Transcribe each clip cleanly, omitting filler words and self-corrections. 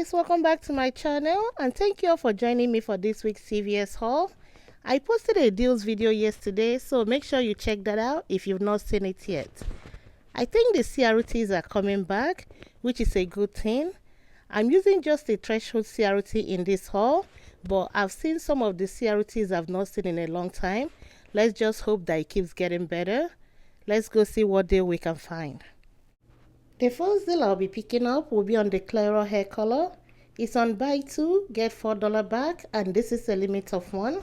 guys, welcome back to my channel and thank you all for joining me for this week's CVS haul. I posted a deals video yesterday, so make sure you check that out if you've not seen it yet. I think the CRTs are coming back, which is a good thing. I'm using just a threshold CRT in this haul, but I've seen some of the CRTs I've not seen in a long time. Let's just hope that it keeps getting better. Let's go see what deal we can find. The first deal I'll be picking up will be on the Claro hair color. It's on buy 2, get $4 back, and this is a limit of 1.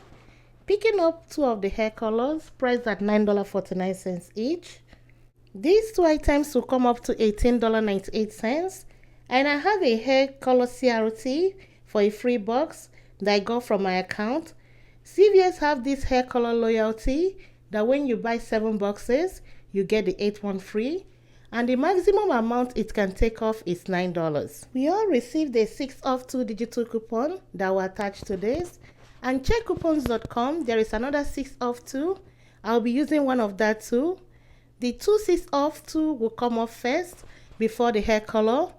Picking up 2 of the hair colors, priced at $9.49 each. These 2 items will come up to $18.98, and I have a hair color CRT for a free box that I got from my account. CVS have this hair color loyalty that when you buy 7 boxes, you get the 8th one free. And the maximum amount it can take off is $9. We all received a 6 off 2 digital coupon that will attach to this. And checkcoupons.com, there is another 6 off 2. I'll be using one of that too. The 2 6 off 2 will come off first before the hair color,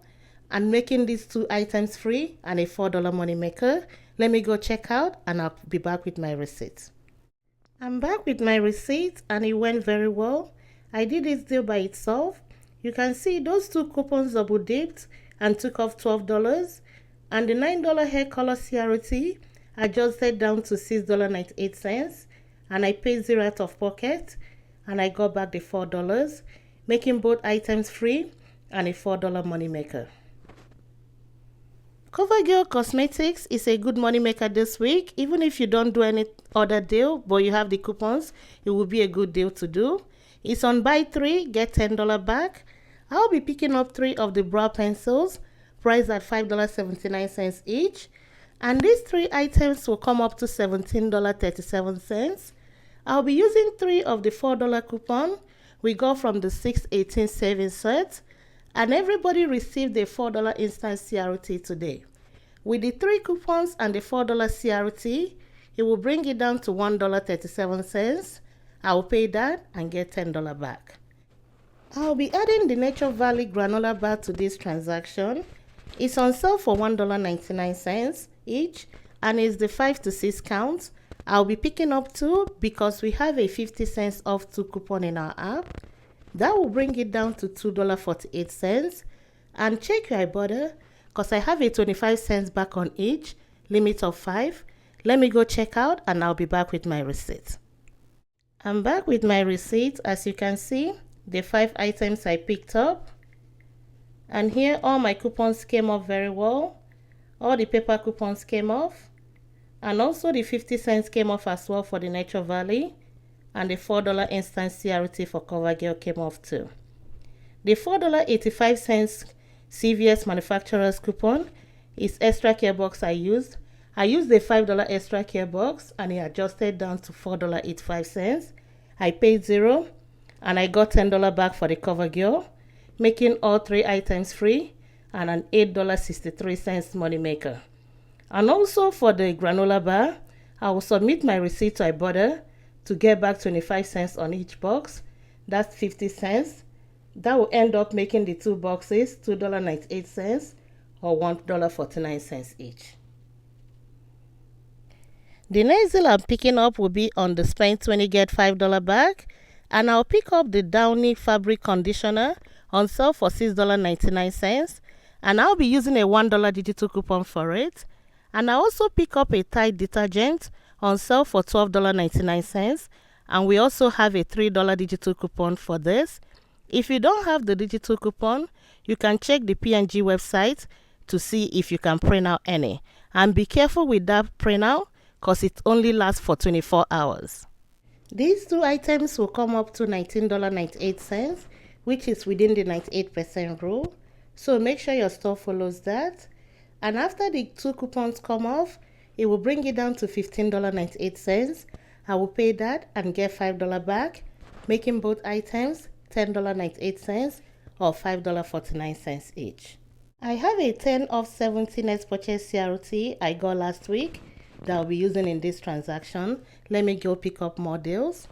and making these 2 items free and a $4 money maker. Let me go check out and I'll be back with my receipt. I'm back with my receipt and it went very well. I did this deal by itself. You can see those 2 coupons double dipped and took off $12, and the $9 hair color CRT adjusted down to $6.98, and I paid 0 out of pocket and I got back the $4, making both items free and a $4 money maker. CoverGirl Cosmetics is a good money maker this week. Even if you don't do any other deal but you have the coupons, it will be a good deal to do. It's on buy 3, get $10 back. I'll be picking up 3 of the brow pencils, priced at $5.79 each. And these 3 items will come up to $17.37. I'll be using 3 of the $4 coupon we got from the 618 savings set. And everybody received a $4 instant CRT today. With the 3 coupons and the $4 CRT, it will bring it down to $1.37. I will pay that and get $10 back. I'll be adding the Nature Valley granola bar to this transaction. It's on sale for $1.99 each, and it's the 5 to 6 count. I'll be picking up 2 because we have a 50 cents off 2 coupon in our app. That will bring it down to $2.48. And check your Ibotta because I have a 25 cents back on each, limit of 5. Let me go check out and I'll be back with my receipt. I'm back with my receipt. As you can see, the 5 items I picked up. And here all my coupons came off very well. All the paper coupons came off. And also the 50 cents came off as well for the Nature Valley. And the $4 instant CRT for CoverGirl came off too. The $4.85 CVS manufacturer's coupon is extra care box I used. I used the $5 extra care box and it adjusted down to $4.85. I paid 0 and I got $10 back for the CoverGirl, making all 3 items free and an $8.63 money maker. And also for the granola bar, I will submit my receipt to Ibotta to get back 25 cents on each box. That's 50 cents. That will end up making the 2 boxes $2.98 or $1.49 each. The next deal I'm picking up will be on the spend 20 get $5 back, and I'll pick up the Downy fabric conditioner on sale for $6.99, and I'll be using a $1 digital coupon for it. And I also pick up a Tide detergent on sale for $12.99, and we also have a $3 digital coupon for this. If you don't have the digital coupon, you can check the P&G website to see if you can print out any. And be careful with that printout because it only lasts for 24 hours. These 2 items will come up to $19.98, which is within the 98% rule. So make sure your store follows that. And after the 2 coupons come off, it will bring it down to $15.98. I will pay that and get $5 back, making both items $10.98 or $5.49 each. I have a 10 off 70 next purchase CRT I got last week that I'll be using in this transaction. Let me go pick up more deals.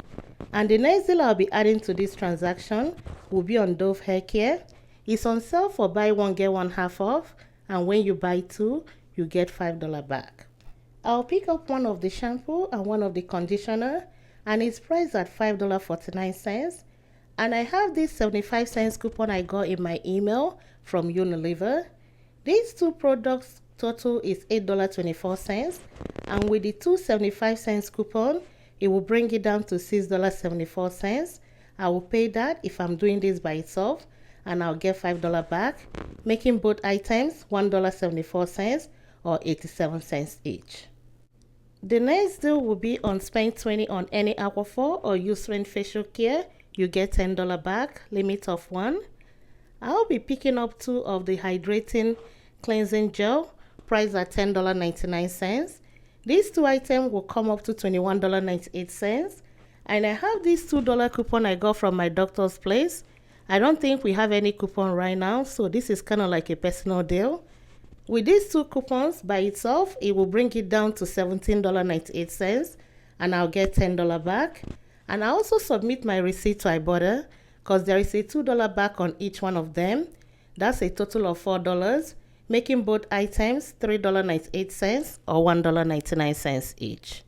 And the next deal I'll be adding to this transaction will be on Dove Hair Care. It's on sale for buy 1 get 1 half off, and when you buy 2, you get $5 back. I'll pick up one of the shampoo and one of the conditioner, and it's priced at $5.49. And I have this 75 cents coupon I got in my email from Unilever. These 2 products total is $8.24, and with the 2 75 cents coupon, it will bring it down to $6.74. I will pay that if I'm doing this by itself, and I'll get $5 back, making both items $1.74 or 87 cents each. The next deal will be on spend 20 on any Aquaphor or Eucerin facial care. You get $10 back, limit of 1. I'll be picking up 2 of the hydrating cleansing gel, priced at $10.99. These 2 items will come up to $21.98. And I have this $2 coupon I got from my doctor's place. I don't think we have any coupon right now, so this is kind of like a personal deal. With these 2 coupons by itself, it will bring it down to $17.98, and I'll get $10 back. And I also submit my receipt to Ibotta because there is a $2 back on each one of them. That's a total of $4, making both items $3.98 or $1.99 each.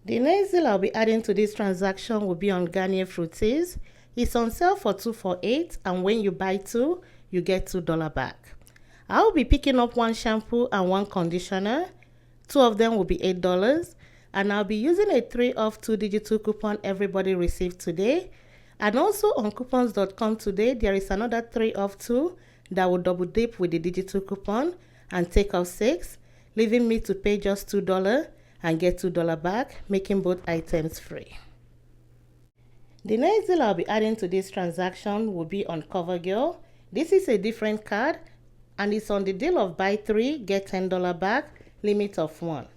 The next deal I'll be adding to this transaction will be on Garnier Fructis. It's on sale for 2 for $8, and when you buy 2, you get $2 back. I'll be picking up 1 shampoo and 1 conditioner. 2 of them will be $8, and I'll be using a 3 off 2 digital coupon everybody received today. And also on coupons.com today, there is another 3 off 2 that will double dip with the digital coupon and take off 6, leaving me to pay just $2 and get $2 back, making both items free. The next deal I'll be adding to this transaction will be on CoverGirl. This is a different card, and it's on the deal of buy 3, get $10 back, limit of 1.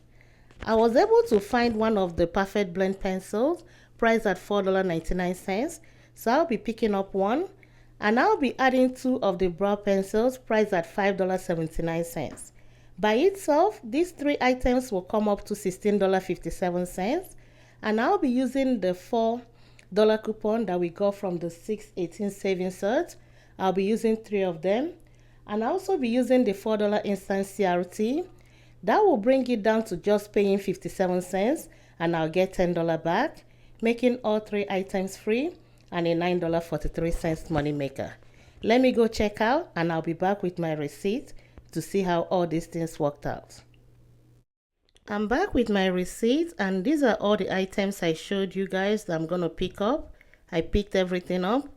I was able to find one of the Perfect Blend pencils, priced at $4.99, so I'll be picking up 1. And I'll be adding 2 of the brow pencils, priced at $5.79. By itself, these 3 items will come up to $16.57, and I'll be using the $4 coupon that we got from the 618 savings search. I'll be using 3 of them. And I'll also be using the $4 instant CRT. That will bring it down to just paying 57 cents, and I'll get $10 back, making all 3 items free and a $9.43 money maker. Let me go check out, and I'll be back with my receipt to see how all these things worked out. I'm back with my receipt, and these are all the items I showed you guys that I'm going to pick up. I picked everything up,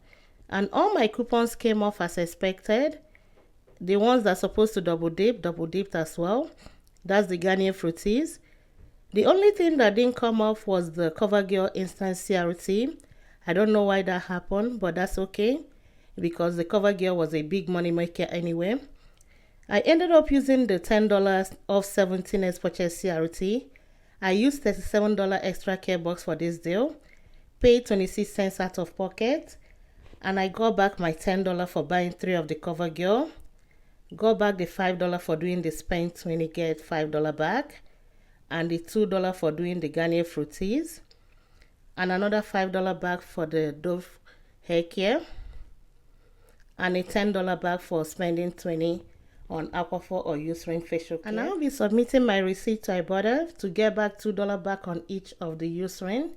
and all my coupons came off as expected. The ones that are supposed to double dipped as well. That's the Garnier Fructis. The only thing that didn't come off was the CoverGirl Instant CRT. I don't know why that happened, but that's okay, because the CoverGirl was a big money maker anyway. I ended up using the $10 off 17s purchase CRT. I used $37 extra care box for this deal, paid 26 cents out of pocket, and I got back my $10 for buying 3 of the CoverGirl. Got back the $5 for doing the spend 20 get $5 back, and the $2 for doing the Garnier Fructis, and another $5 back for the Dove hair care, and a $10 back for spending 20 on Aquaphor or Eucerin facial care. And I'll be submitting my receipt to Ibotta to get back $2 back on each of the Eucerin.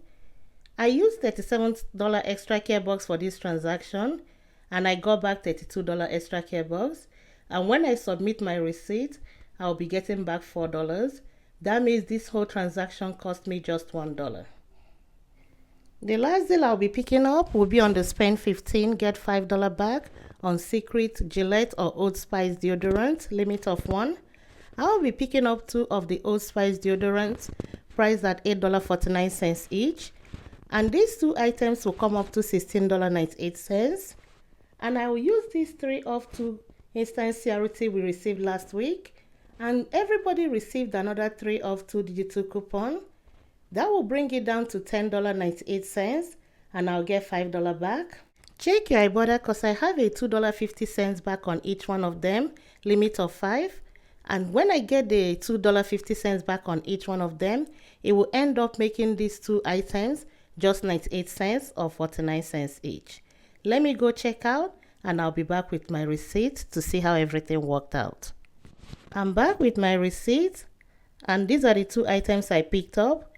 I used $37 extra care box for this transaction, and I got back $32 extra care box. And when I submit my receipt, I'll be getting back $4. That means this whole transaction cost me just $1. The last deal I'll be picking up will be on the spend 15, get $5 back on Secret, Gillette or Old Spice deodorant, limit of 1. I'll be picking up 2 of the Old Spice deodorants, priced at $8.49 each. And these 2 items will come up to $16.98. And I will use these 3 off 2 instant CRT we received last week, and everybody received another 3 of 2 digital coupon. That will bring it down to $10.98, and I'll get $5 back. Check your Ibotta because I have a $2.50 back on each one of them, limit of 5. And when I get the $2.50 back on each one of them, it will end up making these 2 items just 98 cents or 49 cents each. Let me go check out, and I'll be back with my receipt to see how everything worked out. I'm back with my receipt, and these are the 2 items I picked up.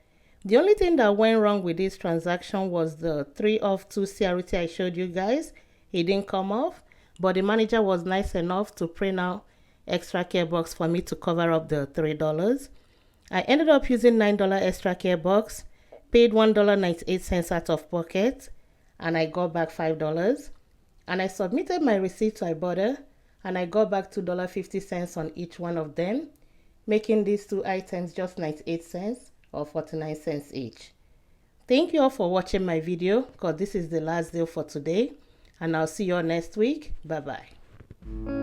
The only thing that went wrong with this transaction was the 3 off 2 CRT I showed you guys. It didn't come off, but the manager was nice enough to print out extra care box for me to cover up the $3. I ended up using $9 extra care box, paid $1.98 out of pocket, and I got back $5. And I submitted my receipt to Ibotta, and I got back $2.50 on each one of them, making these 2 items just 98 cents or 49 cents each. Thank you all for watching my video, because this is the last deal for today, and I'll see you all next week. Bye bye.